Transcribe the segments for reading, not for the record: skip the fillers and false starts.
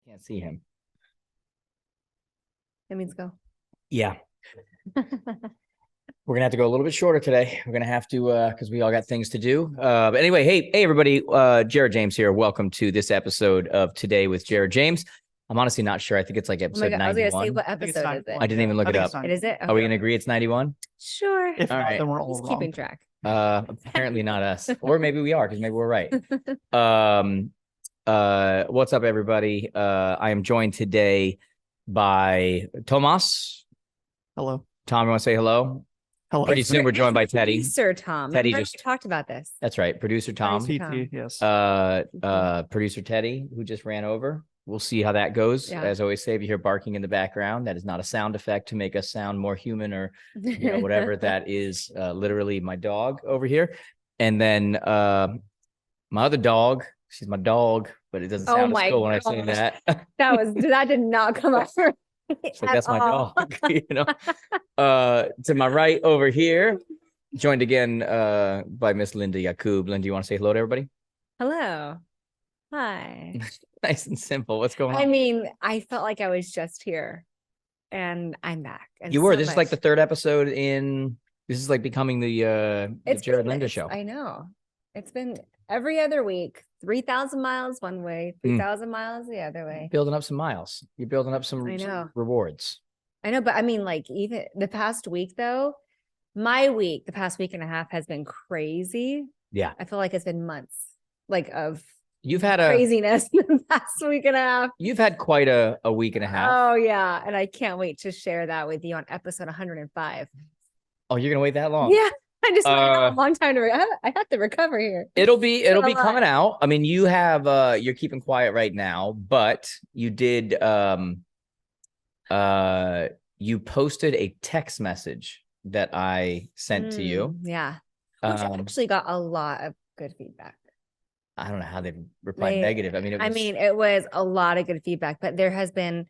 Can't see him. That means go. Yeah. We're gonna have to go a little bit shorter today. We're gonna have to because we all got things to do. But anyway, hey everybody, Jared James here. Welcome to this episode of Today with Jared James. I'm honestly not sure. I think it's like episode 91. I was gonna say, what episode is it? I didn't even look it up. Is it? Okay. Are we gonna agree it's 91? Sure. If all not, right. then we're all He's wrong. keeping track. Apparently not us, or maybe we are because maybe we're right. What's up, everybody? I am joined today by Tomas. Hello. Tom, you want to say hello? Hello. Pretty soon we're joined by Teddy. Producer Tom. Teddy Remember just we talked about this. That's right, producer Tom. PT, yes. Producer Teddy, who just ran over. We'll see how that goes. Yeah. As always say, if you hear barking in the background, that is not a sound effect to make us sound more human or whatever. That is literally my dog over here. And then my other dog, she's my dog, but it doesn't sound as cool when I say that. That did not come up for It's like, that's my dog. To my right over here, joined again by Miss Linda Yacoub. Linda, you want to say hello to everybody? Hello. Hi. Nice and simple. What's going on? I mean, I felt like I was just here and I'm back. And You were. so This is like the third episode in. This is like becoming the Jared Linda show. I know. It's been every other week, 3,000 miles one way, 3,000 miles the other way. Building up some miles. You're building up some rewards. I know, but I mean, like even the past week though, the past week and a half has been crazy. Yeah. I feel like it's been months of You've had craziness in the past week and a half. You've had quite a week and a half. Oh yeah. And I can't wait to share that with you on episode 105. Oh, you're gonna wait that long? Yeah. I just a long time to I have to recover here. It'll be coming out. I mean, you have you're keeping quiet right now, but you did you posted a text message that I sent to you. Yeah. Which actually got a lot of good feedback. I don't know how they replied negative. I mean, it was a lot of good feedback, but there has been,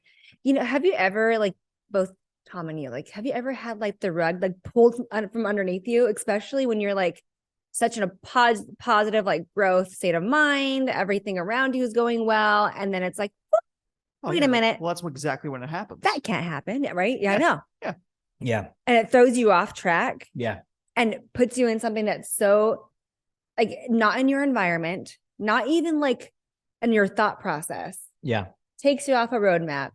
have you ever, like both Tom and you, like, have you ever had like the rug like pulled from underneath you, especially when you're like such in a positive, like growth state of mind, everything around you is going well. And then it's like, wait a minute. Well, that's exactly when it happens. That can't happen. Right. Yeah, I know. Yeah. And it throws you off track. Yeah. And puts you in something that's so like not in your environment, not even like in your thought process. Yeah. Takes you off a roadmap.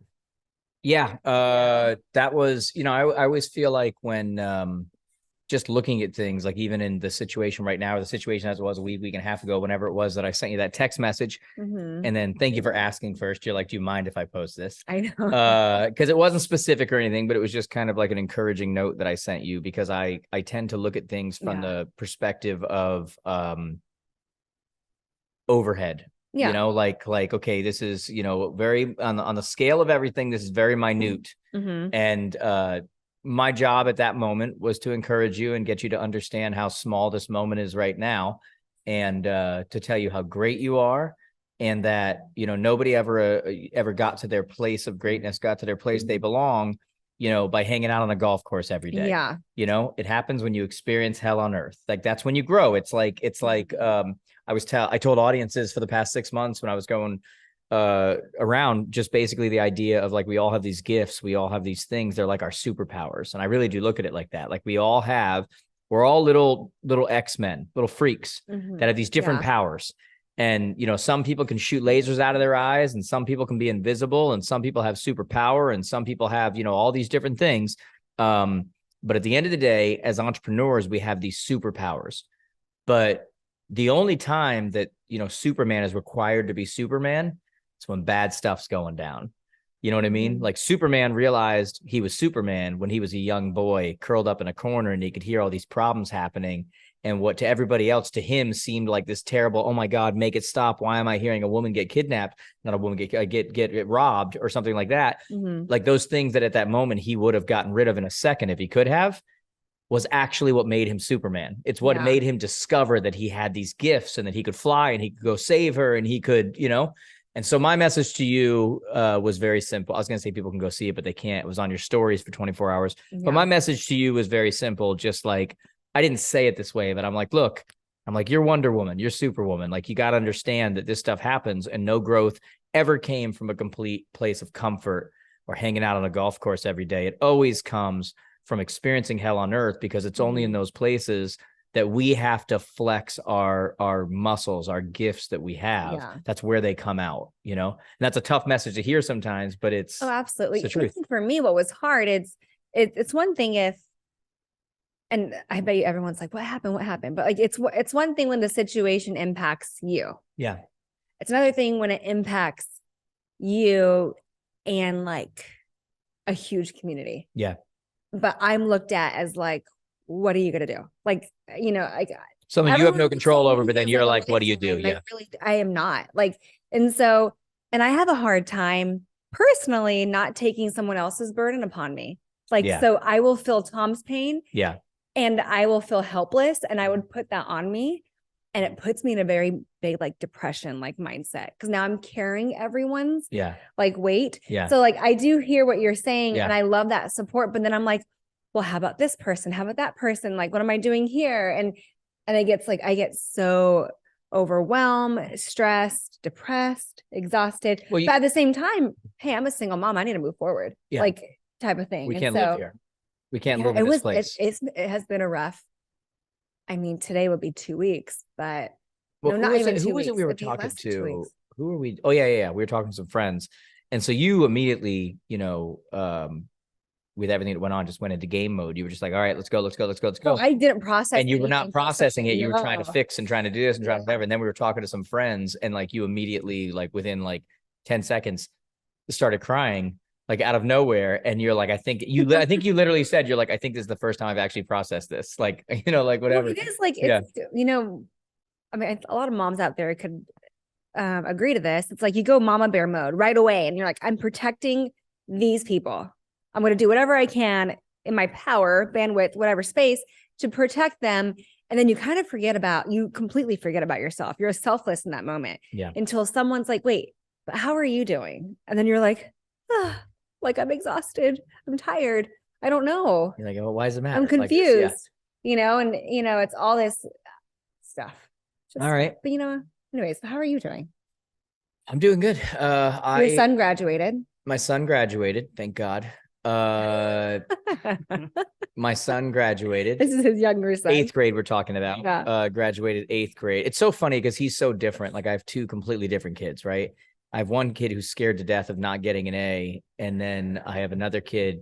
Yeah. That was, I always feel like when just looking at things, like even in the situation right now, or the situation as it was a week and a half ago, whenever it was that I sent you that text message. And then thank you for asking first. You're like, do you mind if I post this? I know. Because it wasn't specific or anything, but it was just kind of like an encouraging note that I sent you, because I tend to look at things from the perspective of overhead. Yeah. Like, okay, this is, very on the scale of everything, this is very minute. And my job at that moment was to encourage you and get you to understand how small this moment is right now, and to tell you how great you are, and that, nobody ever got to their place of greatness, got to their place they belong, by hanging out on a golf course every day. Yeah. It happens when you experience hell on earth. Like, that's when you grow. It's like I told audiences for the past 6 months when I was going around, just basically the idea of like, we all have these gifts, we all have these things, they're like our superpowers. And I really do look at it like that. Like, we're all little X-Men, little freaks that have these different powers. And, some people can shoot lasers out of their eyes, and some people can be invisible, and some people have superpower, and some people have, all these different things. But at the end of the day, as entrepreneurs, we have these superpowers. But the only time that, Superman is required to be Superman, it's when bad stuff's going down. You know what I mean? Like, Superman realized he was Superman when he was a young boy curled up in a corner, and he could hear all these problems happening. And what to everybody else, to him, seemed like this terrible, oh my God, make it stop. Why am I hearing a woman get kidnapped? Not a woman get robbed or something like that. Like, those things that at that moment he would have gotten rid of in a second if he could have, was actually what made him Superman. It's what made him discover that he had these gifts and that he could fly and he could go save her and he could, And so my message to you was very simple. I was going to say people can go see it, but they can't. It was on your stories for 24 hours. But my message to you was very simple. Just like, I didn't say it this way, but I'm like, look, you're Wonder Woman, you're Superwoman. Like, you got to understand that this stuff happens, and no growth ever came from a complete place of comfort or hanging out on a golf course every day. It always comes from experiencing hell on earth, because it's only in those places that we have to flex our muscles, our gifts that we have. Yeah. That's where they come out, you know? And that's a tough message to hear sometimes, but it's absolutely. it's the truth. For me, what was hard, it's one thing if, and I bet you everyone's like, what happened? What happened? But like, it's one thing when the situation impacts you. Yeah. It's another thing when it impacts you and like a huge community. Yeah. But I'm looked at as like, what are you going to do? Like, you know, something you have no everyone control looks at over, me but then as, you're a like, what do you do? lifeline, Yeah. I am not like, and so, and I have a hard time personally not taking someone else's burden upon me. Like, Yeah. so I will feel Tom's pain Yeah. and I will feel helpless, and I would put that on me. And it puts me in a very big like depression like mindset, because now I'm carrying everyone's like weight. Yeah. So like I do hear what you're saying, Yeah. and I love that support. But then I'm like, well, how about this person? How about that person? Like, what am I doing here? And it gets like, I get so overwhelmed, stressed, depressed, exhausted. Well, but at the same time, hey, I'm a single mom. I need to move forward. Yeah. Like type of thing. We And can't so, live here. We can't live in this place. It has been a rough. I mean, today would be 2 weeks, but Well, no, not even 2 weeks. Who was it we were It'd be talking less than 2 to? weeks. Who are we? Oh, yeah. We were talking to some friends. And so you immediately, you know, with everything that went on, just went into game mode. You were just like, all right, let's go. So I didn't process. And you were not processing it. You were trying to No. fix and trying to do this and trying to whatever. And then we were talking to some friends, and like you immediately, like within like 10 seconds, started crying like out of nowhere. And you're like, I think you literally said, you're like, I think this is the first time I've actually processed this. Like, you know, like whatever. Well, it is like, it's, you know, I mean, a lot of moms out there could agree to this. It's like you go mama bear mode right away, and you're like, I'm protecting these people. I'm going to do whatever I can in my power, bandwidth, whatever space to protect them. And then you kind of completely forget about yourself. You're selfless in that moment. Yeah. Until someone's like, wait, but how are you doing? And then you're like, like I'm exhausted. I'm tired. I don't know. You're like, well, why does it matter? I'm confused, you know, and you know, it's all this stuff. All right. But you know, anyways, how are you doing? I'm doing good. Your son graduated. My son graduated. Thank God. My son graduated. This is his younger son. 8th grade we're talking about. Yeah. Graduated 8th grade. It's so funny because he's so different. Like I have 2 completely different kids, right? I have one kid who's scared to death of not getting an A. And then I have another kid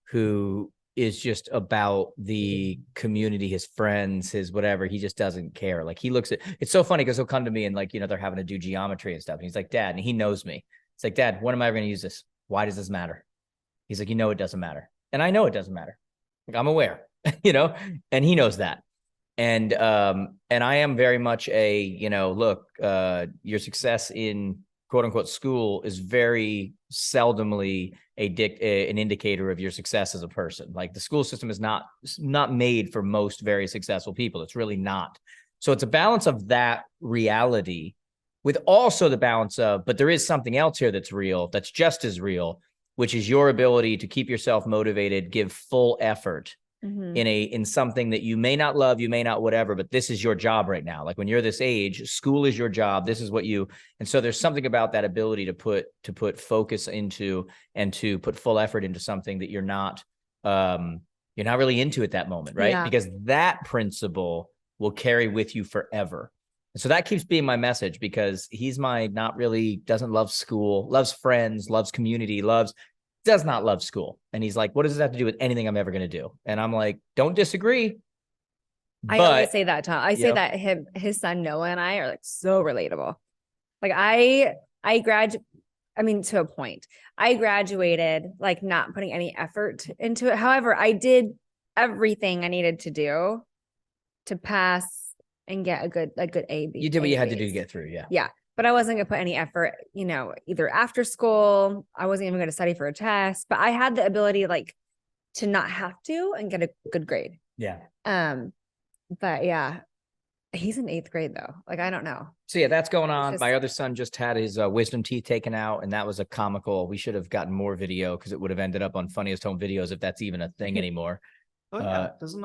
who is just about the community, his friends, his whatever. He just doesn't care. Like he looks at, it's so funny because he'll come to me and like, you know, they're having to do geometry and stuff. And he's like, Dad, and he knows me. It's like, Dad, when am I ever going to use this? Why does this matter? He's like, you know, it doesn't matter. And I know it doesn't matter. Like I'm aware, you know, and he knows that. And I am very much a, you know, look, your success in quote unquote school is very seldomly an indicator of your success as a person. Like the school system is not made for most very successful people. It's really not. So it's a balance of that reality with also the balance of, but there is something else here that's real, that's just as real, which is your ability to keep yourself motivated, give full effort in something that you may not love, you may not whatever, but this is your job right now. Like when you're this age, school is your job. This is what you, and so there's something about that ability to put focus into and to put full effort into something that you're not really into at that moment, right? Yeah. Because that principle will carry with you forever. And so that keeps being my message, because he's doesn't love school, loves friends, loves community, does not love school. And he's like, what does this have to do with anything I'm ever going to do? And I'm like, don't disagree. I always say that, Tom. I say that his son Noah and I are like so relatable. Like to a point. I graduated like not putting any effort into it. However, I did everything I needed to do to pass and get a good A. You did what you had to do to get through. Yeah. Yeah. But I wasn't going to put any effort, you know, either after school. I wasn't even going to study for a test, but I had the ability like to not have to and get a good grade. Yeah. But yeah, he's in 8th grade though. Like, I don't know. So yeah, that's going on. My other son just had his wisdom teeth taken out, and that was a comical. We should have gotten more video because it would have ended up on Funniest Home Videos if that's even a thing anymore. Oh yeah, doesn't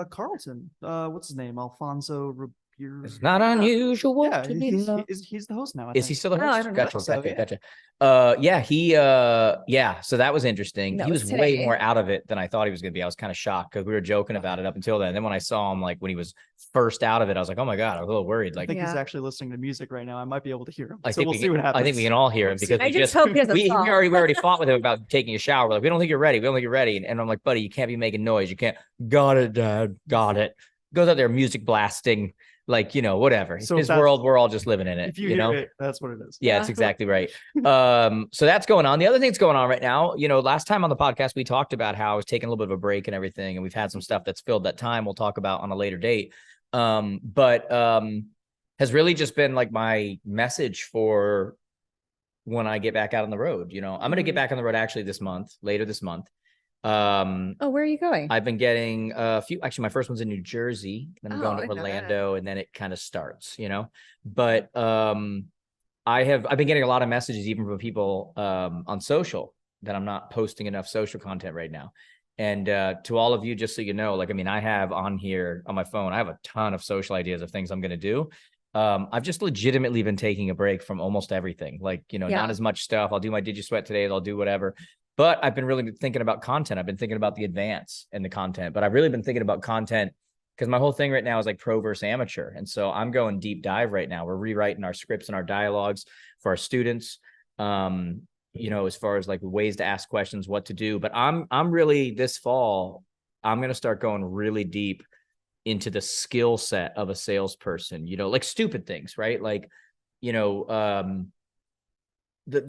Carlton? What's his name? Alfonso It's not unusual Yeah, to be loved. he's the host now. I Is he think. still the Oh, I host? don't know. Gotcha, So, gotcha, yeah. gotcha. Yeah, so that was interesting. That He was was way today. more out of it than I thought he was going to be. I was kind of shocked because we were joking about it up until then. And then when I saw him, like when he was first out of it, I was like, oh my God, I was a little worried. I Like, think he's Yeah. actually listening to music right now. I might be able to hear him. I So think we'll see what happens. I think we can all hear him because I we just hope he doesn't we fall. already fought with him about taking a shower. We're like, we don't think you're ready. We don't think you're ready. And I'm like, buddy, you can't be making noise. You can't. Got it, Dad. Got it. Goes out there, music blasting, like, whatever. So His world, we're all just living in it. If you hear it, that's what it is. Yeah, that's exactly right. So that's going on. The other thing that's going on right now, last time on the podcast, we talked about how I was taking a little bit of a break and everything, and we've had some stuff that's filled that time we'll talk about on a later date. But has really just been like my message for when I get back out on the road. I'm going to get back on the road actually later this month. Oh, where are you going? I've been getting a few, actually my first one's in New Jersey, then I'm going to I know that. Orlando, and then it kind of starts, but I've been getting a lot of messages even from people on social that I'm not posting enough social content right now. And to all of you, just so you know, like, I mean, I have on here on my phone, I have a ton of social ideas of things I'm going to do. I've just legitimately been taking a break from almost everything. Like, not as much stuff. I'll do my DigiSweat today. I'll do whatever. But I've been really thinking about content. I've been thinking about the advance and the content, but I've really been thinking about content because my whole thing right now is like pro versus amateur. And so I'm going deep dive right now. We're rewriting our scripts and our dialogues for our students, as far as like ways to ask questions, what to do. But I'm really this fall, I'm going to start going really deep into the skill set of a salesperson, like stupid things, right? Like, the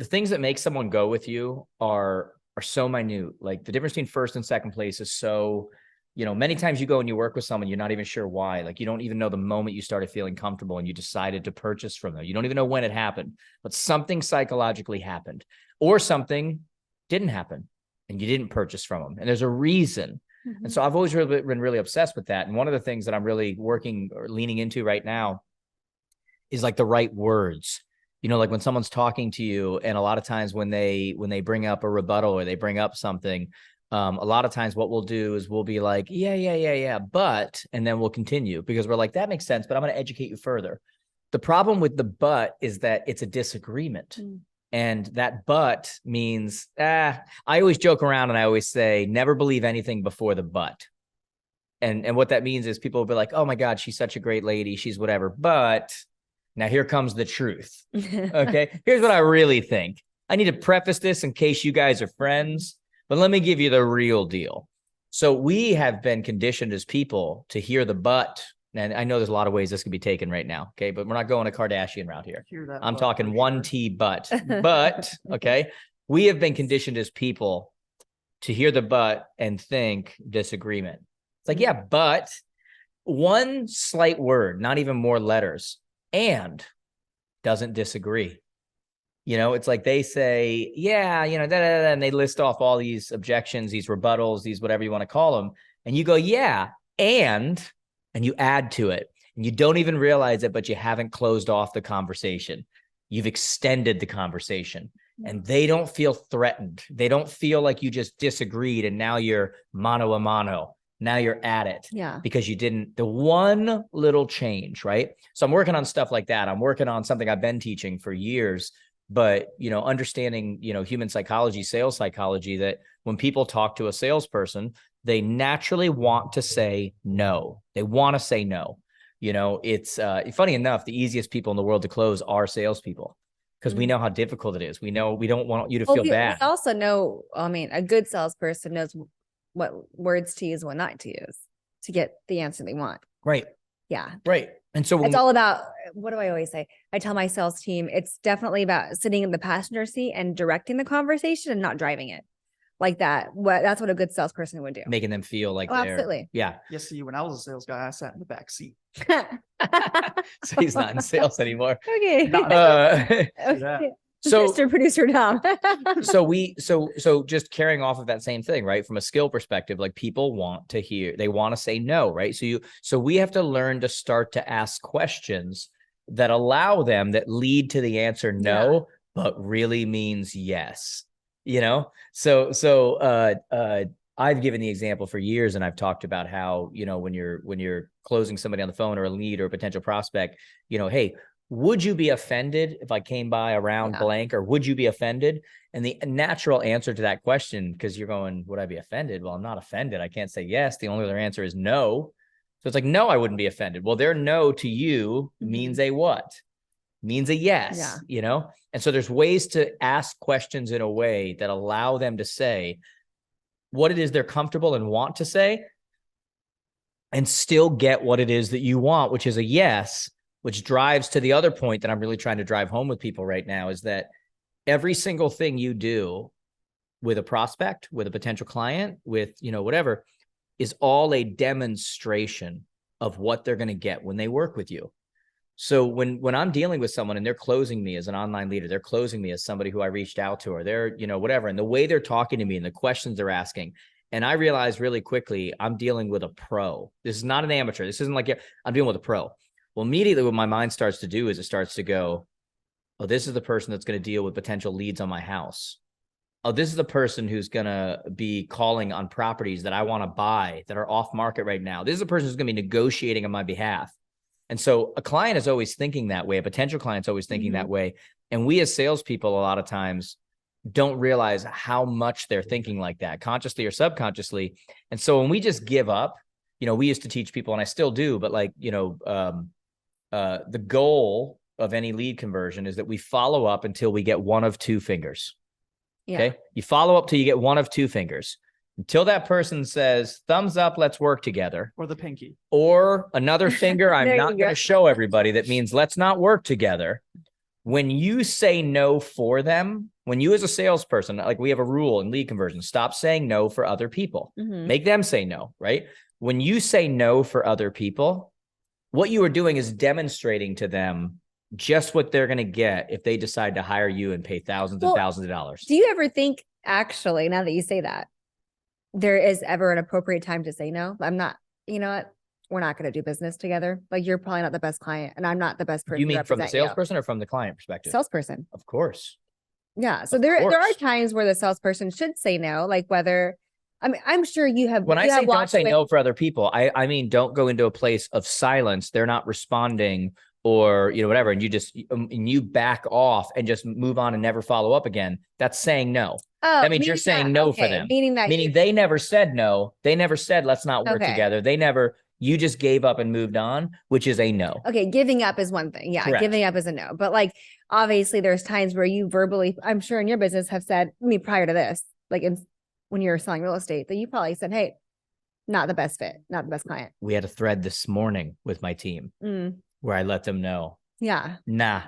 things that make someone go with you are so minute. Like the difference between first and second place is so, many times you go and you work with someone, you're not even sure why. Like you don't even know the moment you started feeling comfortable and you decided to purchase from them. You don't even know when it happened, but something psychologically happened or something didn't happen and you didn't purchase from them. And there's a reason. Mm-hmm. And so I've always been really obsessed with that. And one of the things that I'm really working or leaning into right now is like the right words. Like when someone's talking to you, and a lot of times when they bring up a rebuttal or they bring up something, a lot of times what we'll do is we'll be like, yeah, but, and then we'll continue because we're like, that makes sense, but I'm going to educate you further. The problem with the but is that it's a disagreement. And that but means, I always joke around and I always say, never believe anything before the but. And what that means is people will be like, oh my God, she's such a great lady. She's whatever. But now here comes the truth. Okay. Here's what I really think. I need to preface this in case you guys are friends, but let me give you the real deal. So we have been conditioned as people to hear the but, and I know there's a lot of ways this can be taken right now. Okay. But we're not going a Kardashian route here. I'm talking one T but, okay. We have been conditioned as people to hear the but and think disagreement. It's like, yeah, but one slight word, not even more letters, and doesn't disagree. It's like they say, yeah, and they list off all these objections, these rebuttals, these whatever you want to call them. And you go, yeah, and you add to it. And you don't even realize it, but you haven't closed off the conversation. You've extended the conversation. And they don't feel threatened. They don't feel like you just disagreed and now you're mano a mano. Now you're at it. Yeah. Because you didn't, the one little change, right? So I'm working on stuff like that. I'm working on something I've been teaching for years, but, understanding, human psychology, sales psychology, that when people talk to a salesperson, they naturally want to say no. They want to say no. It's funny enough, the easiest people in the world to close are salespeople because we know how difficult it is. We know we don't want you to feel bad. We also know, a good salesperson knows what words to use, what not to use to get the answer they want. Right. Yeah. Right. And so it's all about, what do I always say? I tell my sales team, it's definitely about sitting in the passenger seat and directing the conversation and not driving it like that. That's what a good salesperson would do. Making them feel like they're, absolutely. Yeah. Yes. See, when I was a sales guy, I sat in the back seat. So he's not in sales anymore. Okay. Okay. So Mr. Producer Tom. so just carrying off of that same thing, right? From a skill perspective, like people want to hear, they want to say no, right? So we have to learn to start to ask questions that allow them, that lead to the answer no, but really means yes. So I've given the example for years, and I've talked about how, you know, when you're closing somebody on the phone or a lead or a potential prospect, you know, hey, would you be offended if I came by around blank, or would you be offended? And the natural answer to that question, because you're going, would I be offended? Well, I'm not offended. I can't say yes. The only other answer is no. So it's like, no, I wouldn't be offended. Well, their no to you means a what? Means a yes, you know? And so there's ways to ask questions in a way that allow them to say what it is they're comfortable and want to say, and still get what it is that you want, which is a yes, which drives to the other point that I'm really trying to drive home with people right now, is that every single thing you do with a prospect, with a potential client, with, you know, whatever, is all a demonstration of what they're going to get when they work with you. So when I'm dealing with someone and they're closing me as an online leader, they're closing me as somebody who I reached out to, or they're, you know, whatever, and the way they're talking to me and the questions they're asking, and I realize really quickly, I'm dealing with a pro. This is not an amateur. This isn't like, I'm dealing with a pro. Well, immediately what my mind starts to do is it starts to go, oh, this is the person that's going to deal with potential leads on my house. Oh, this is the person who's going to be calling on properties that I want to buy that are off market right now. This is the person who's going to be negotiating on my behalf. And so a client is always thinking that way. A potential client's always thinking that way. And we as salespeople, a lot of times, don't realize how much they're thinking like that, consciously or subconsciously. And so when we just give up, you know, we used to teach people, and I still do, but like, you know, the goal of any lead conversion is that we follow up until we get one of two fingers. Okay. You follow up till you get one of two fingers, until that person says, thumbs up, let's work together. Or the pinky. Or another finger I'm not going to show everybody that means let's not work together. When you say no for them, when you as a salesperson, like we have a rule in lead conversion, stop saying no for other people. Make them say no, right? When you say no for other people, what you are doing is demonstrating to them just what they're going to get if they decide to hire you and pay thousands and thousands of dollars. Do you ever think, actually, now that you say that, there is ever an appropriate time to say no? I'm not, you know what? We're not going to do business together. Like, you're probably not the best client, and I'm not the best person. You mean from the salesperson or from the client perspective? Salesperson. Of course. Yeah. So there are times where the salesperson should say no, like whether, I mean, I'm sure you have. When I say don't say no for other people, I mean, don't go into a place of silence. They're not responding, or, you know, whatever. And you just, and you back off and just move on and never follow up again. That's saying no. Oh, that means you're saying no for them. Meaning they never said no. They never said, let's not work together. They never, you just gave up and moved on, which is a no. Okay. Giving up is one thing. Yeah. Correct. Giving up is a no. But like, obviously there's times where you verbally, I'm sure in your business have said, I mean, prior to this, like when you're selling real estate, that you probably said, hey, not the best fit, not the best client. We had a thread this morning with my team where I let them know, nah,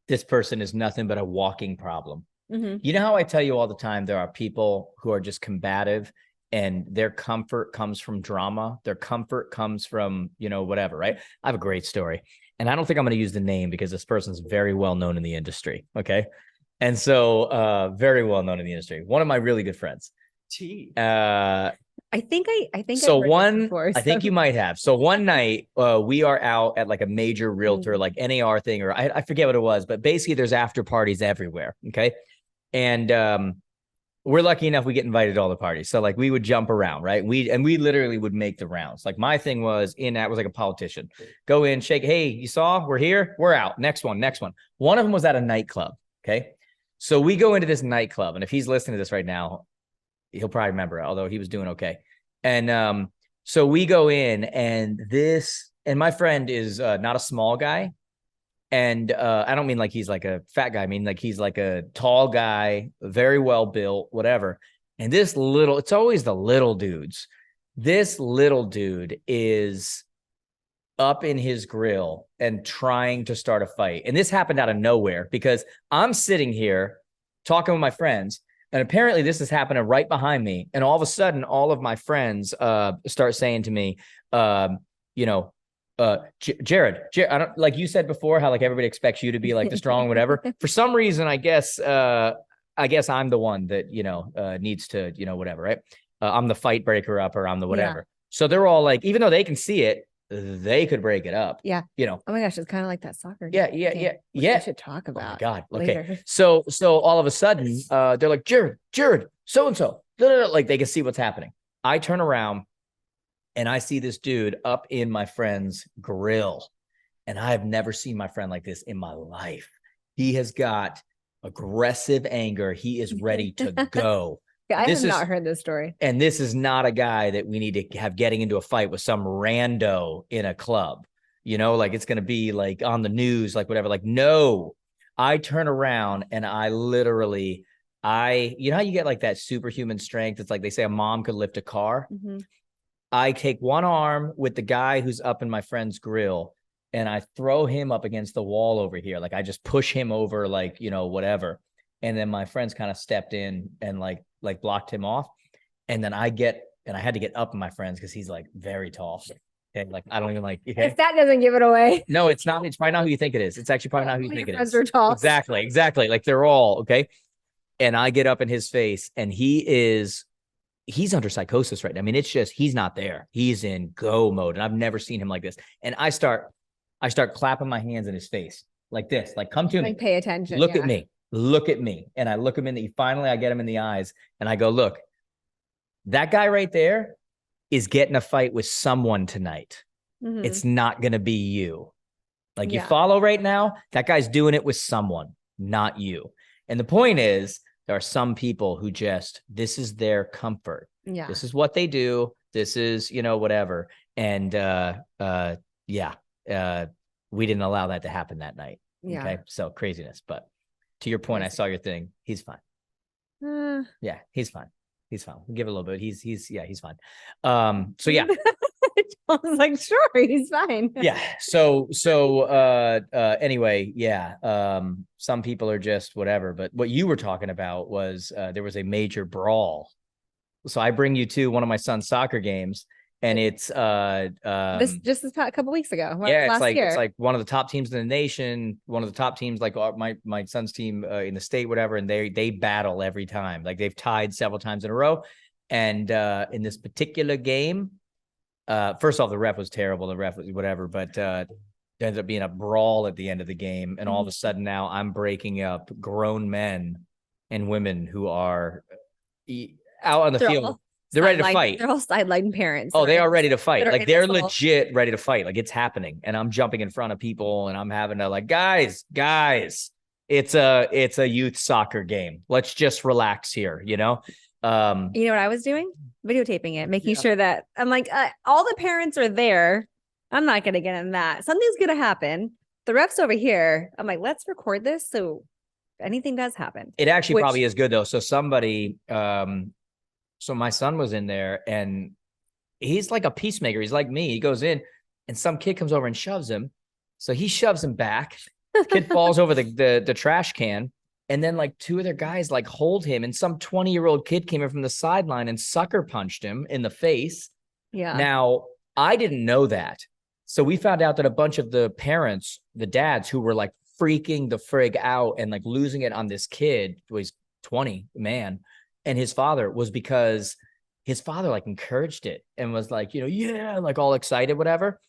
this person is nothing but a walking problem. You know how I tell you all the time, there are people who are just combative and their comfort comes from drama. Their comfort comes from, you know, whatever, right? I have a great story, and I don't think I'm going to use the name because this person's very well known in the industry. Okay. And so, very well known in the industry. One of my really good friends. I think so I think you might have. So one night we are out at like a major realtor, like NAR thing, or I forget what it was, but basically there's after parties everywhere. Okay. And we're lucky enough we get invited to all the parties. So like we would jump around, right? We literally would make the rounds. Like my thing was was like a politician. Go in, shake, hey, you saw, we're here, we're out. Next one. One of them was at a nightclub. Okay. So we go into this nightclub, and if he's listening to this right now, he'll probably remember it, although he was doing okay. And so we go in, and my friend is not a small guy. And I don't mean like he's like a fat guy. I mean like he's like a tall guy, very well built, whatever. And it's always the little dudes. This little dude is up in his grill and trying to start a fight. And this happened out of nowhere because I'm sitting here talking with my friends, and apparently this is happening right behind me. And all of a sudden, all of my friends start saying to me, you know, Jared, I don't, like you said before, how like everybody expects you to be like the strong, whatever. For some reason, I guess I'm the one that, you know, needs to, you know, whatever, right? I'm the fight breaker up, or I'm the whatever. Yeah. So they're all like, even though they can see it, they could break it up. Yeah. You know. Oh my gosh, it's kind of like that soccer. Yeah. We should talk about. Oh my God. Okay. Later. So all of a sudden, they're like, Jared, so-and-so. Like they can see what's happening. I turn around and I see this dude up in my friend's grill. And I have never seen my friend like this in my life. He has got aggressive anger. He is ready to go. I This have is- not heard this story. And this is not a guy that we need to have getting into a fight with some rando in a club, you know, like it's going to be like on the news, like whatever. Like, no, I turn around and I literally, you know how you get like that superhuman strength? It's like they say a mom could lift a car. Mhm. I take one arm with the guy who's up in my friend's grill and I throw him up against the wall over here. Like I just push him over, like, you know, whatever. And then my friends kind of stepped in and like blocked him off. And then I had to get up in my friends because he's like very tall. And like, I don't even like, If that doesn't give it away. no, it's not. It's probably not who you think it is. It's actually probably not who you think it Friends is. are tall. Exactly. Like they're all okay. And I get up in his face and he's under psychosis right now. I mean, it's just, he's not there. He's in go mode. And I've never seen him like this. And I start clapping my hands in his face like this, like, come to me. Like pay attention. Look at me. Look at me. And I look him in I get him in the eyes and I go, look, that guy right there is getting a fight with someone tonight. Mhm. It's not going to be you. Like you follow right now, that guy's doing it with someone, not you. And the point is, there are some people who just, this is their comfort. Yeah. This is what they do. This is, you know, whatever. And we didn't allow that to happen that night. Yeah. Okay. So craziness. But to your point, I saw your thing. He's fine. Yeah, he's fine. He's fine. We'll give it a little bit. He's fine. So yeah. I was like, sure, he's fine. Yeah. So anyway, yeah. Some people are just whatever, but what you were talking about was there was a major brawl. So I bring you to one of my son's soccer games, and it's this couple weeks ago. Yeah, last year. It's like one of the top teams in the nation, one of the top teams, like my son's team in the state, whatever, and they battle every time. Like they've tied several times in a row. And in this particular game, first off, the ref was terrible. The ref was whatever, but there ended up being a brawl at the end of the game. And all of a sudden now I'm breaking up grown men and women who are out on the field. They're ready to fight. They're all sideline parents. Oh, they are ready to fight. Like they're invisible. legit ready to fight. Like it's happening. And I'm jumping in front of people and I'm having to like, guys, it's a youth soccer game. Let's just relax here, you know? You know what I was doing? Videotaping it, making sure that I'm like, all the parents are there. I'm not going to get in that. Something's going to happen. The ref's over here. I'm like, let's record this. So if anything does happen. It actually probably is good though. So somebody, so my son was in there and he's like a peacemaker. He's like me. He goes in and some kid comes over and shoves him. So he shoves him back. The kid falls over the trash can. And then like two of their guys like hold him, and some 20-year-old kid came in from the sideline and sucker punched him in the face. Yeah. Now, I didn't know that. So we found out that a bunch of the parents, the dads who were like freaking the frig out and like losing it on this kid who was 20, man, and his father, was because his father like encouraged it and was like, you know, yeah, like all excited, whatever.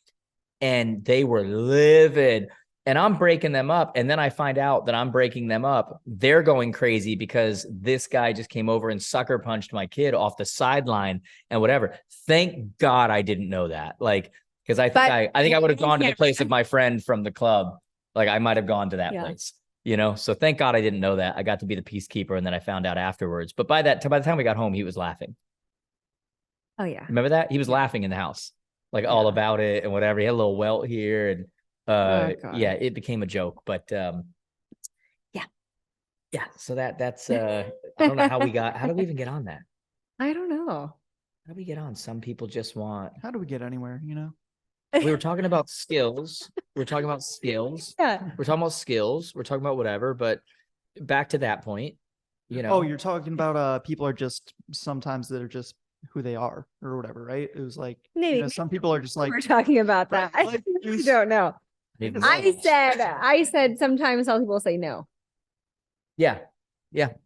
And they were livid. And I'm breaking them up. And then I find out that I'm breaking them up. They're going crazy because this guy just came over and sucker punched my kid off the sideline and whatever. Thank God I didn't know that. Like, because I think I would have gone to the place of my friend from the club. Like I might have gone to that place, you know? So thank God I didn't know that. I got to be the peacekeeper. And then I found out afterwards. But by the time we got home, he was laughing. Oh yeah. Remember that? He was laughing in the house, like all about it and whatever. He had a little welt here and yeah, it became a joke, but yeah. So that's I don't know how did we even get on that? I don't know. How do we get on? Some people just want. How do we get anywhere? You know, we were talking about skills. We're talking about skills. Yeah. We're talking about skills. We're talking about whatever. But back to that point, you know. Oh, you're talking about people are just sometimes they're just who they are or whatever, right? It was like Maybe some people are just like we're talking about that. Right, I like, really don't know. Maybe I said sometimes some people say no. Yeah.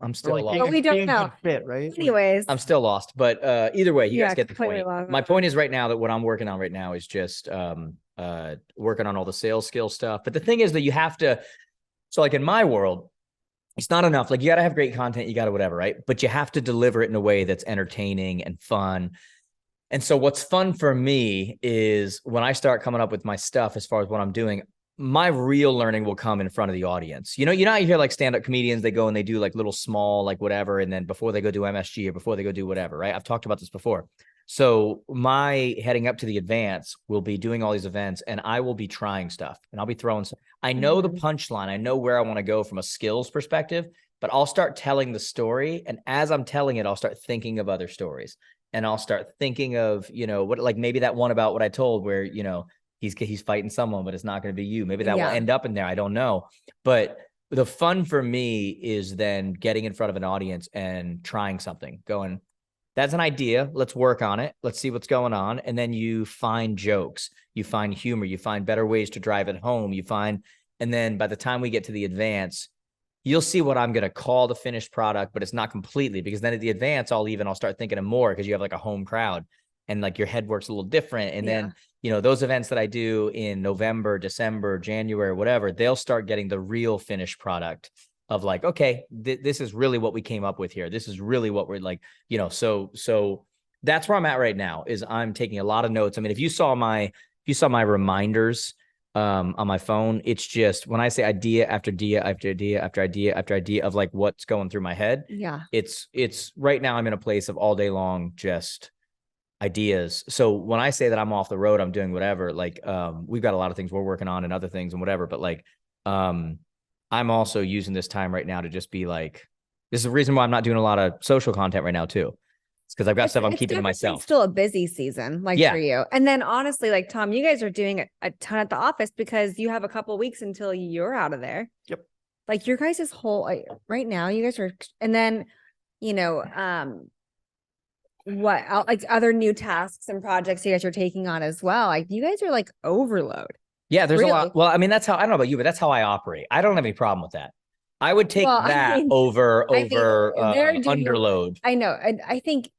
I'm still lost. But we don't being a know. good fit, right? Anyways, I'm still lost, but either way, you guys get the completely point. lost. My point is right now that what I'm working on right now is just working on all the sales skill stuff. But the thing is that you have to, so like in my world, it's not enough. Like you got to have great content, you got to whatever, right? But you have to deliver it in a way that's entertaining and fun. And so what's fun for me is when I start coming up with my stuff as far as what I'm doing, my real learning will come in front of the audience. You know, how you hear like stand-up comedians, they go and they do like little small, like whatever. And then before they go do MSG or before they go do whatever, right? I've talked about this before. So my heading up to the advance will be doing all these events and I will be trying stuff and I'll be throwing stuff. I know the punchline. I know where I want to go from a skills perspective, but I'll start telling the story. And as I'm telling it, I'll start thinking of other stories and I'll start thinking of, you know, what, like maybe that one about what I told where, you know, he's fighting someone, but it's not going to be you. Maybe that will end up in there. I don't know. But the fun for me is then getting in front of an audience and trying something, going, that's an idea. Let's work on it. Let's see what's going on. And then you find jokes, you find humor, you find better ways to drive it home. And then by the time we get to the advance, you'll see what I'm going to call the finished product, but it's not completely, because then at the advance, I'll start thinking of more because you have like a home crowd and like your head works a little different. And then, you know, those events that I do in November, December, January, whatever, they'll start getting the real finished product of like, okay, this is really what we came up with here. This is really what we're like, you know, so that's where I'm at right now is I'm taking a lot of notes. I mean, if you saw my reminders on my phone, it's just when I say idea after idea after idea after idea after idea of like what's going through my head. Yeah. It's right now I'm in a place of all day long, just ideas. So when I say that I'm off the road, I'm doing whatever, like, we've got a lot of things we're working on and other things and whatever, but like, I'm also using this time right now to just be like, this is the reason why I'm not doing a lot of social content right now too. It's because I've got stuff I'm keeping to myself. It's still a busy season, like for you. And then honestly, like Tom, you guys are doing a ton at the office because you have a couple of weeks until you're out of there. Yep. Like your guys' whole right now, you guys are, and then, you know, what like other new tasks and projects you guys are taking on as well. Like you guys are like overload. Yeah, there's a lot. Well, I mean, that's how, I don't know about you, but that's how I operate. I don't have any problem with that. I would take over underload. I know. I think.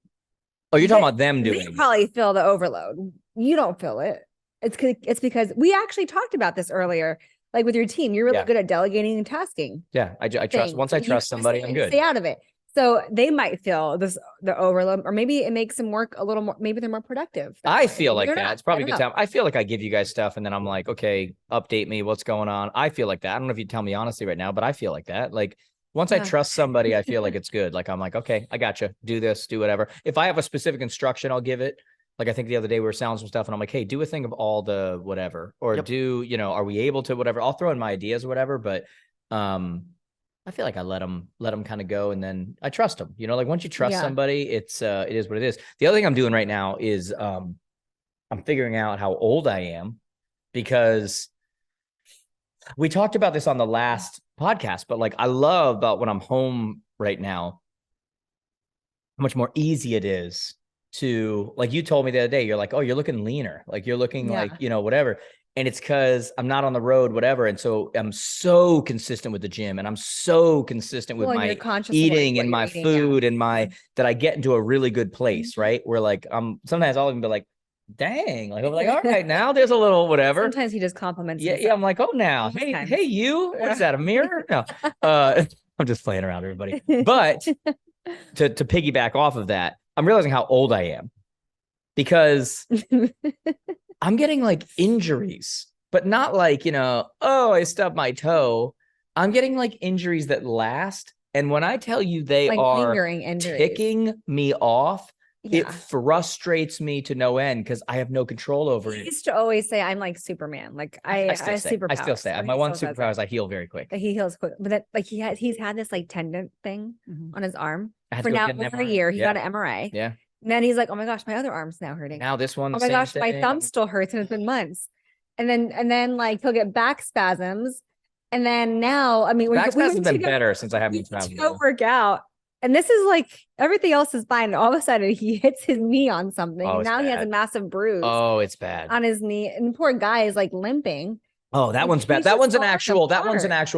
Oh, you're talking about them doing. They probably feel the overload. You don't feel it. It's because we actually talked about this earlier. Like with your team, you're really good at delegating and tasking. Yeah, I trust. Once I trust somebody, I'm good. Stay out of it. So they might feel the overload, or maybe it makes them work a little more. Maybe they're more productive. I feel like that. It's probably a good time. I feel like I give you guys stuff and then I'm like, okay, update me. What's going on? I feel like that. I don't know if you tell me honestly right now, but I feel like that. Like once I trust somebody, I feel like it's good. Like I'm like, okay, I got you. Do this, do whatever. If I have a specific instruction, I'll give it. Like I think the other day we were selling some stuff and I'm like, hey, do a thing of all the whatever, or do, you know, are we able to whatever? I'll throw in my ideas or whatever, but I feel like I let them kind of go, and then I trust them. You know, like once you trust somebody, it is what it is. The other thing I'm doing right now is I'm figuring out how old I am, because we talked about this on the last podcast, but like I love about when I'm home right now, how much more easy it is to, like you told me the other day, you're like, oh, you're looking leaner. Like you're looking like, you know, whatever. And it's because I'm not on the road, whatever. And so I'm so consistent with the gym, and I'm so consistent with my eating and my food and my, that I get into a really good place, right? Where like, sometimes I'll even be like, dang, like I'm like, all right, now there's a little whatever. Sometimes he just compliments. Yeah. I'm like, oh, now, hey, you, what's that, a mirror? No, I'm just playing around, everybody. But to piggyback off of that, I'm realizing how old I am, because I'm getting like injuries, but not like, you know, oh, I stubbed my toe. I'm getting like injuries that last. And when I tell you they like are ticking me off, it frustrates me to no end because I have no control over it. I used to always say I'm like Superman. Like I still say my one superpower is I heal very quick. He heals quick, but that, like he's had this like tendon thing on his arm for now over a year. He got an MRI. Yeah. And then he's like, oh my gosh, my other arm's now hurting. Now this one. Oh my gosh, my thumb still hurts, and it's been months. And then like he'll get back spasms. And then now, I mean, back spasms have been better since I haven't traveled. Go work out. And this is like everything else is fine. And all of a sudden he hits his knee on something. Oh, now he has a massive bruise. Oh, it's bad on his knee. And the poor guy is like limping. Oh, that one's bad. That one's an actual,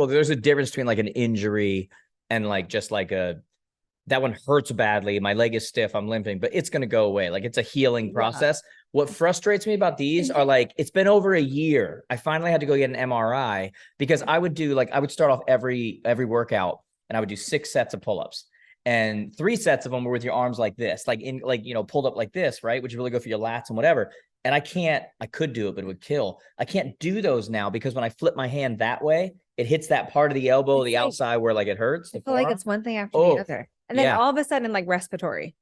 there's a difference between like an injury and like just like that one hurts badly. My leg is stiff. I'm limping, but it's going to go away. Like it's a healing process. What frustrates me about these are like, it's been over a year. I finally had to go get an MRI because I would start off every workout and I would do 6 sets of pull-ups. And 3 sets of them were with your arms like this, like in, like, you know, pulled up like this, right? Which is really good for your lats and whatever. And I could do it, but it would kill. I can't do those now because when I flip my hand that way, it hits that part of the elbow, the outside where like it hurts. I feel like it's one thing after the other. And then all of a sudden, like respiratory,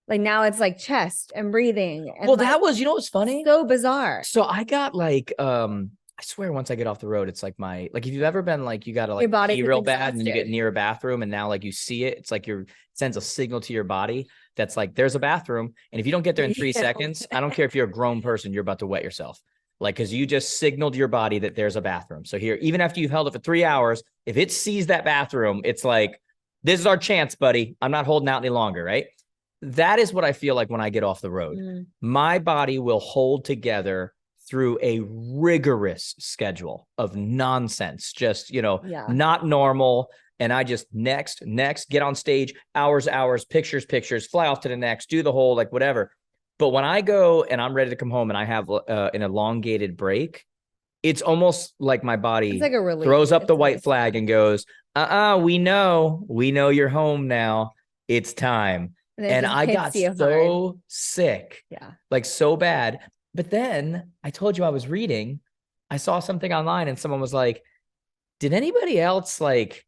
like now it's like chest and breathing. And well, like, that was, you know, what's funny? So bizarre. So I got like, I swear once I get off the road, it's like like if you've ever been like, you got to like your body pee real bad and you get near a bathroom and now like you see it, it's like it sends a signal to your body that's like, there's a bathroom. And if you don't get there in 3 seconds, I don't care if you're a grown person, you're about to wet yourself. Like, cause you just signaled your body that there's a bathroom. So here, even after you've held it for 3 hours, if it sees that bathroom, it's like, this is our chance, buddy. I'm not holding out any longer. Right. That is what I feel like when I get off the road. My body will hold together through a rigorous schedule of nonsense, just, you know, not normal. And I just next, get on stage, hours, pictures, fly off to the next, do the whole, like whatever. But when I go and I'm ready to come home and I have an elongated break, it's almost like my body like throws up the white flag and goes, we know you're home now. It's time. And I got so sick, like so bad. But then I told you I was reading, I saw something online and someone was like, did anybody else like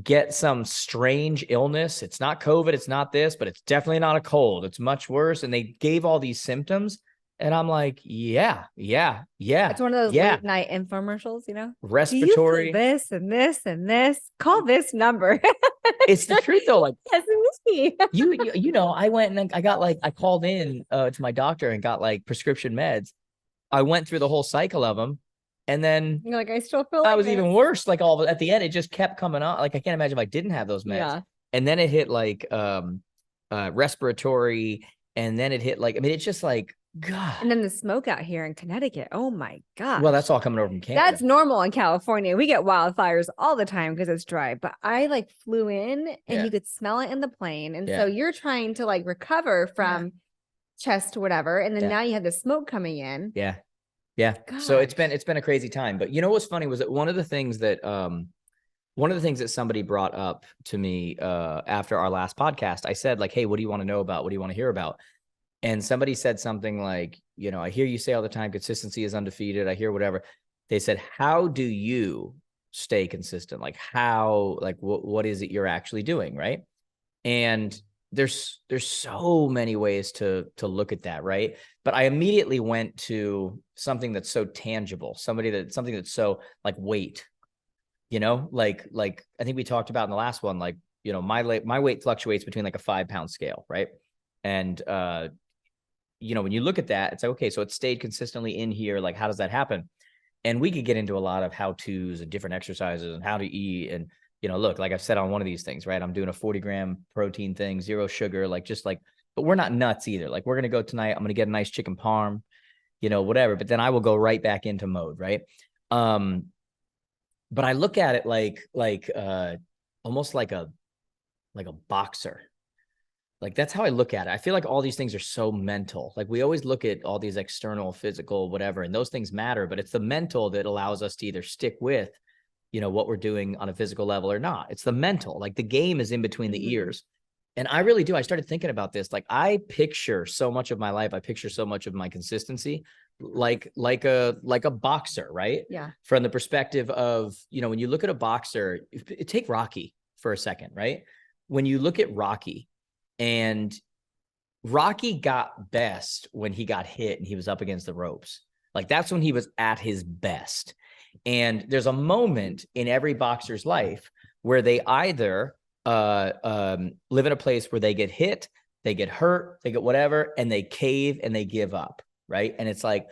get some strange illness? It's not COVID, it's not this, but it's definitely not a cold. It's much worse. And they gave all these symptoms. And I'm like, yeah. It's one of those late night infomercials, you know? Respiratory. Do you feel this and this and this? Call this number. It's the truth though. Like, yes, it is. you know, I went and I got like, I called in to my doctor and got like prescription meds. I went through the whole cycle of them. And then you're like, I still feel like I was even worse. Like at the end, it just kept coming on. Like, I can't imagine if I didn't have those meds. Yeah. And then it hit like respiratory. And then it hit like, I mean, it's just like, God. And then the smoke out here in Connecticut. Oh my God. Well, that's all coming over from Canada. That's normal in California. We get wildfires all the time because it's dry. But I like flew in and you could smell it in the plane. And so you're trying to like recover from chest or whatever. And then now you have the smoke coming in. Yeah. Yeah. Gosh. So it's been a crazy time. But you know what's funny was that one of the things that somebody brought up to me after our last podcast, I said like, hey, what do you want to know about? What do you want to hear about? And somebody said something like, you know, I hear you say all the time, consistency is undefeated. I hear whatever. They said, how do you stay consistent? Like how, like what is it you're actually doing? Right. And there's so many ways to look at that. Right. But I immediately went to something that's so tangible, something that's so like weight, you know, like I think we talked about in the last one, like, you know, my weight fluctuates between like a 5-pound scale. Right. And, you know, when you look at that, it's like, okay, so it stayed consistently in here. Like, how does that happen? And we could get into a lot of how-tos and different exercises and how to eat. And, you know, look, like I've said on one of these things, right? I'm doing a 40-gram protein thing, 0 sugar, like just like, but we're not nuts either. Like we're going to go tonight. I'm going to get a nice chicken parm, you know, whatever. But then I will go right back into mode. Right. But I look at it like almost like a boxer. Like, that's how I look at it. I feel like all these things are so mental. Like we always look at all these external, physical, whatever, and those things matter, but it's the mental that allows us to either stick with, you know, what we're doing on a physical level or not. It's the mental, like the game is in between the ears. And I really do. I started thinking about this. Like I picture so much of my life. I picture so much of my consistency, like a boxer, right? Yeah. From the perspective of, you know, when you look at a boxer, take Rocky for a second, right? When you look at Rocky, and Rocky got best when he got hit and he was up against the ropes. Like that's when he was at his best. And there's a moment in every boxer's life where they either live in a place where they get hit, they get hurt, they get whatever, and they cave and they give up, right? And it's like,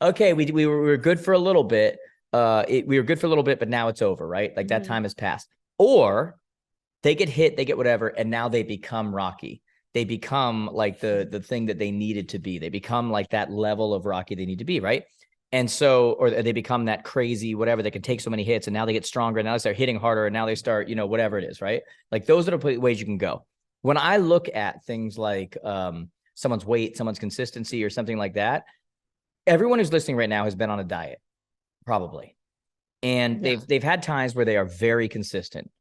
okay, we were good for a little bit. We were good for a little bit, but now it's over, right? Like that time has passed. Or they get hit, they get whatever, and now they become Rocky. They become like the thing that they needed to be. They become like that level of Rocky they need to be, right? And so, or they become that crazy whatever. They can take so many hits, and now they get stronger, and now they start hitting harder, and now they start, you know, whatever it is, right? Like those are the ways you can go. When I look at things like someone's weight, someone's consistency, or something like that, everyone who's listening right now has been on a diet, probably. And they've had times where they are very consistent.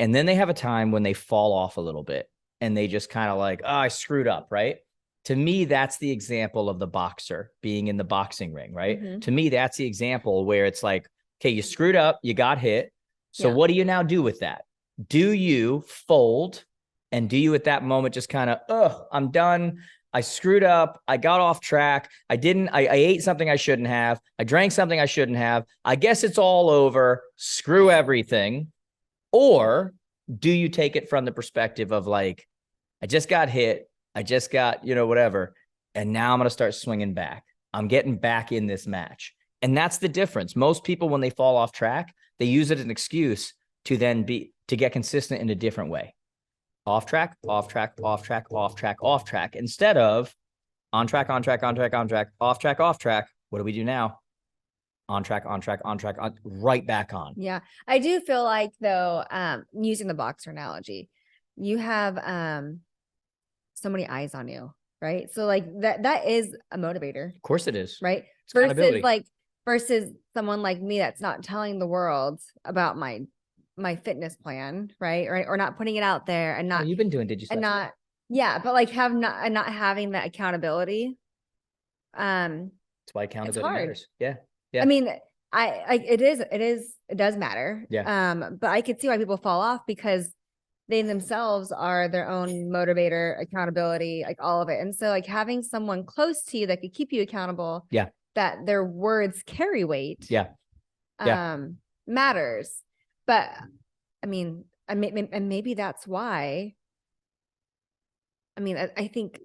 And then they have a time when they fall off a little bit and they just kind of like, oh, I screwed up, right? To me, that's the example of the boxer being in the boxing ring, right? Mhm. To me, that's the example where it's like, okay, you screwed up, you got hit. So Yeah. what do you now do with that? Do you fold? And do you at that moment just kind of, oh, I'm done. I screwed up. I got off track. I ate something I shouldn't have. I drank something I shouldn't have. I guess it's all over. Screw everything. Or do you take it from the perspective of like, I just got hit. I just got, whatever. And now I'm going to start swinging back. I'm getting back in this match. And that's the difference. Most people, when they fall off track, they use it as an excuse to then to get consistent in a different way. Off track, off track, off track, off track, off track, instead of on track, on track, on track, on track, off track, off track. What do we do now? On track, on track, on track, right back on. Yeah. I do feel like though, using the boxer analogy, you have so many eyes on you, right? So like that is a motivator. Of course it is. Right. It's Versus someone like me that's not telling the world about my fitness plan, right? Or not putting it out there and not you've been doing digital and not yeah, but like not having that accountability. That's why accountability matters. Yeah. Yeah. I mean, it does matter. Yeah. But I could see why people fall off because they themselves are their own motivator, accountability, like all of it. And so like having someone close to you that could keep you accountable. Yeah. That their words carry weight. Yeah. Yeah. Matters. But I mean, and maybe that's why. I mean, I think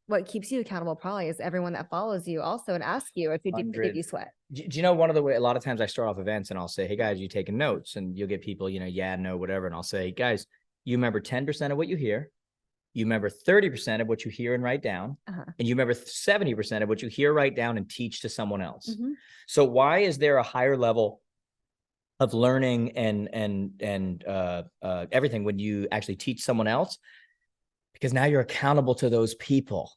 what keeps you accountable probably is everyone that follows you also and asks you if did you sweat. Do you know one of the way, a lot of times I start off events and I'll say, hey guys, you taking notes? And you'll get people, yeah, no, whatever. And I'll say, guys, you remember 10% of what you hear. You remember 30% of what you hear and write down. And you remember 70% of what you hear, write down, and teach to someone else. Mm-hmm. So why is there a higher level of learning and everything when you actually teach someone else? Because now you're accountable to those people.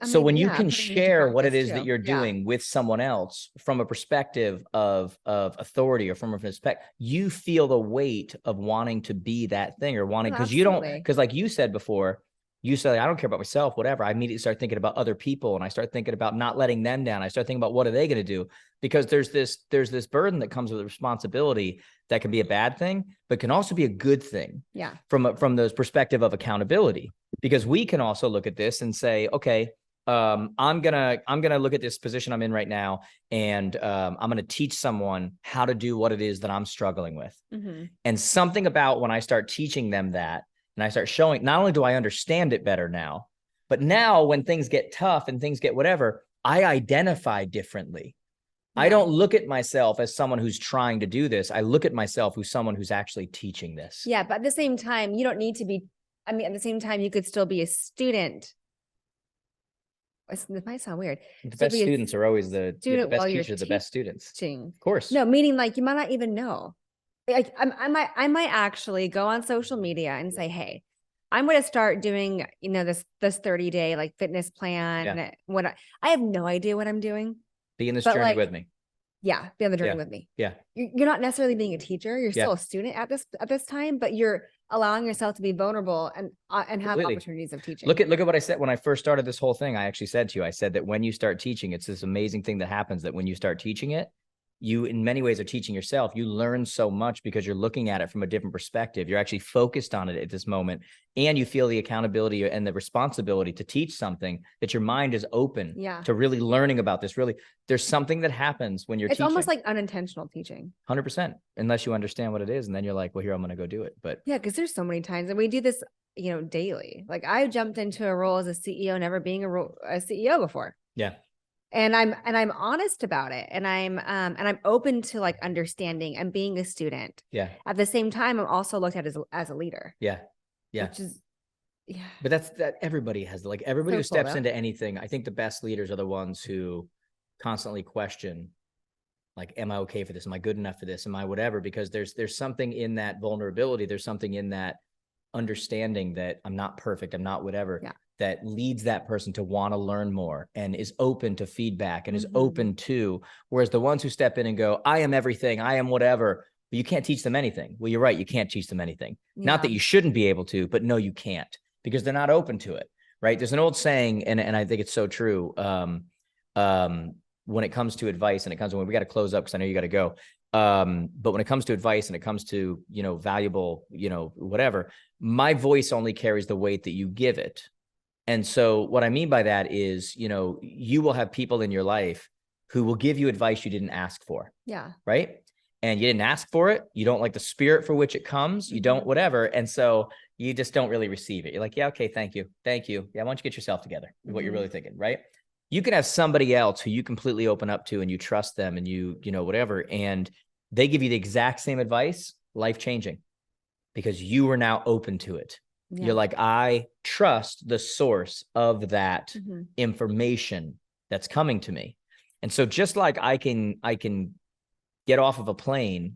So when you can share what it is that you're doing with someone else from a perspective of authority or from a perspective, you feel the weight of wanting to be that thing or wanting, because you don't, because like you said before, you said, I don't care about myself, whatever. I immediately start thinking about other people and I start thinking about not letting them down. I start thinking about what are they going to do? Because there's this burden that comes with responsibility that can be a bad thing, but can also be a good thing. Yeah. From the perspective of accountability, because we can also look at this and say, okay, I'm gonna look at this position I'm in right now, and I'm gonna teach someone how to do what it is that I'm struggling with. Mm-hmm. And something about when I start teaching them that, and I start showing, not only do I understand it better now, but now when things get tough and things get whatever, I identify differently. Yeah. I don't look at myself as someone who's trying to do this. I look at myself as someone who's actually teaching this. Yeah, but at the same time, you don't need to be. I mean, at the same time, you could still be a student. This might sound weird. The best students are always the best teachers are the best students. Of course. No, meaning like you might not even know. Like I might actually go on social media and say, hey, I'm going to start doing, this 30-day like fitness plan. Yeah. I have no idea what I'm doing. Be in this journey with me. Yeah. Be on the journey with me. Yeah. You're not necessarily being a teacher. You're still a student at this time, but you're allowing yourself to be vulnerable and have opportunities of teaching. Look at what I said when I first started this whole thing. I actually said to you, I said that when you start teaching, it's this amazing thing that happens, that when you start teaching it, you in many ways are teaching yourself. You learn so much because you're looking at it from a different perspective. You're actually focused on it at this moment, and you feel the accountability and the responsibility to teach something, that your mind is open to really learning about this. Really, there's something that happens when you're teaching. It's almost like unintentional teaching. 100%, unless you understand what it is. And then you're like, well, here, I'm going to go do it. But yeah, because there's so many times, and we do this, daily. Like I jumped into a role as a CEO, never being a CEO before. Yeah. And I'm honest about it. And I'm open to like understanding and being a student. Yeah. At the same time, I'm also looked at as a leader. Yeah. Yeah. Which is, yeah. But that everybody has, like everybody who steps into anything. I think the best leaders are the ones who constantly question, like, am I okay for this? Am I good enough for this? Am I whatever? Because there's something in that vulnerability. There's something in that understanding that I'm not perfect. I'm not whatever. Yeah. That leads that person to want to learn more and is open to feedback and is open to, whereas the ones who step in and go, I am everything, I am whatever, but you can't teach them anything. Well, you're right. You can't teach them anything. Not that Yeah. you shouldn't be able to, but no, you can't, because they're not open to it. Right. There's an old saying, and I think it's so true. When it comes to advice, and it comes when we got to close up because I know you got to go. But when it comes to advice and it comes to, valuable, whatever, my voice only carries the weight that you give it. And so what I mean by that is, you will have people in your life who will give you advice you didn't ask for. Yeah. Right. And you didn't ask for it. You don't like the spirit for which it comes. You don't, whatever. And so you just don't really receive it. You're like, yeah, okay, thank you. Thank you. Yeah, why don't you get yourself together? What you're really thinking, right? You can have somebody else who you completely open up to and you trust them and you whatever, and they give you the exact same advice, life-changing, because you are now open to it. Yeah. You're like, I trust the source of that information that's coming to me. And so just like I can get off of a plane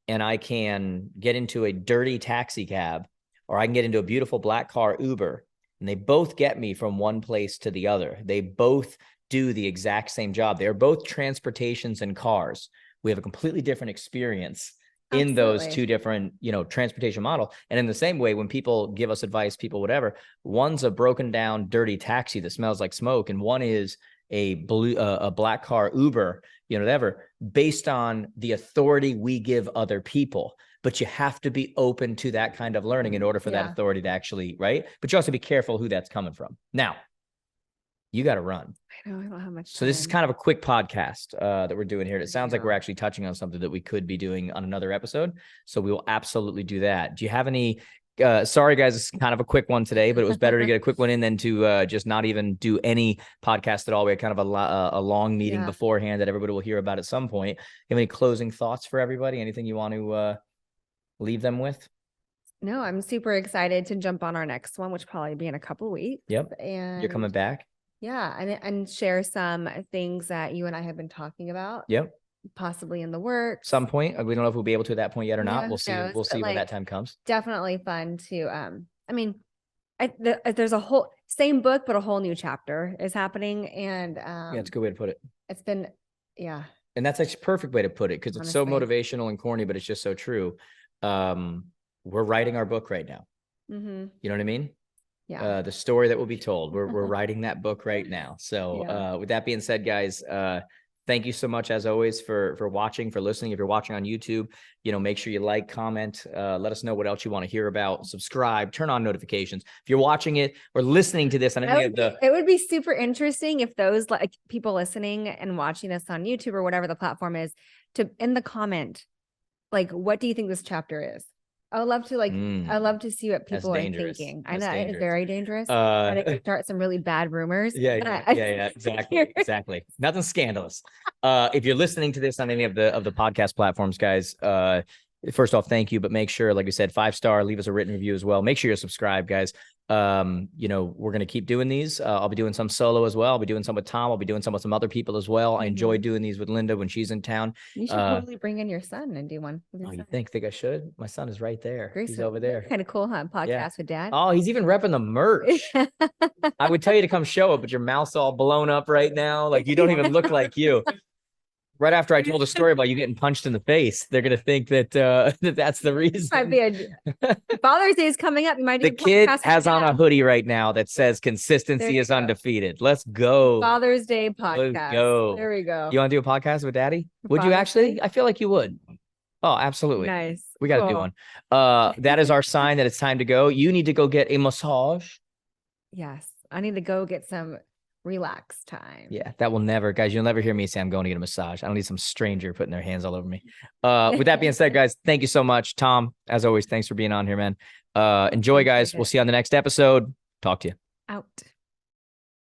and I can get into a dirty taxi cab, or I can get into a beautiful black car Uber, and they both get me from one place to the other. They both do the exact same job. They're both transportations and cars. We have a completely different experience in those two different, transportation model. And in the same way, when people give us advice, people, whatever, one's a broken down, dirty taxi that smells like smoke, and one is a black car Uber, whatever, based on the authority we give other people. But you have to be open to that kind of learning in order for that authority to actually, right? But you also be careful who that's coming from. Now, you got to run. I know, I don't have much time. So this is kind of a quick podcast that we're doing here. It sounds like we're actually touching on something that we could be doing on another episode. So we will absolutely do that. Do you have any, sorry guys, it's kind of a quick one today, but it was better to get a quick one in than to just not even do any podcast at all. We had kind of a long meeting beforehand that everybody will hear about at some point. You have any closing thoughts for everybody? Anything you want to leave them with? No, I'm super excited to jump on our next one, which will probably be in a couple weeks. Yep. And you're coming back. Yeah. And share some things that you and I have been talking about. Yep. Possibly in the works. Some point. We don't know if we'll be able to at that point yet or not. We'll see. We'll see when that time comes. Definitely fun to, there's a whole same book, but a whole new chapter is happening. And yeah, it's a good way to put it. It's been, yeah. And that's actually a perfect way to put it, because it's so motivational and corny, but it's just so true. We're writing our book right now. You know what I mean? Yeah. The story that will be told. We're writing that book right now. So with that being said, guys, thank you so much as always for watching, for listening. If you're watching on YouTube, make sure you like, comment, let us know what else you want to hear about, subscribe, turn on notifications. If you're watching it or listening to this on any of the, it would be super interesting if those like people listening and watching us on YouTube or whatever the platform is, to in the comment, like, what do you think this chapter is? I would love to I love to see what people are thinking. I know it's very dangerous. And it could start some really bad rumors. Yeah, exactly. Nothing scandalous. If you're listening to this on any of the podcast platforms, guys, first off, thank you. But make sure, like we said, 5-star, leave us a written review as well. Make sure you're subscribed, guys. We're going to keep doing these. I'll be doing some solo as well. I'll be doing some with Tom. I'll be doing some with some other people as well. I enjoy doing these with Linda when she's in town. You should totally bring in your son and do one. You think I should? My son is right there. He's over there. Kind of cool, huh? Podcast with dad. Oh, he's even repping the merch. I would tell you to come show it, but your mouth's all blown up right now. Like, you don't even look like you. Right after I told a story about you getting punched in the face, they're gonna think that that's the reason. Might be Father's Day is coming up. You might the kid has on a hoodie right now that says "Consistency is undefeated." Let's go. Father's Day podcast. Let's go. There we go. You want to do a podcast with Daddy? Would you actually? I feel like you would. Oh, absolutely. Nice. We got to do one. That is our sign that it's time to go. You need to go get a massage. Yes, I need to go get some relax time. Yeah, that will never, guys, you'll never hear me say I'm going to get a massage. I don't need some stranger putting their hands all over me. With that being said, guys, thank you so much. Tom, as always, thanks for being on here, man. Enjoy, guys. We'll see you on the next episode. Talk to you. Out.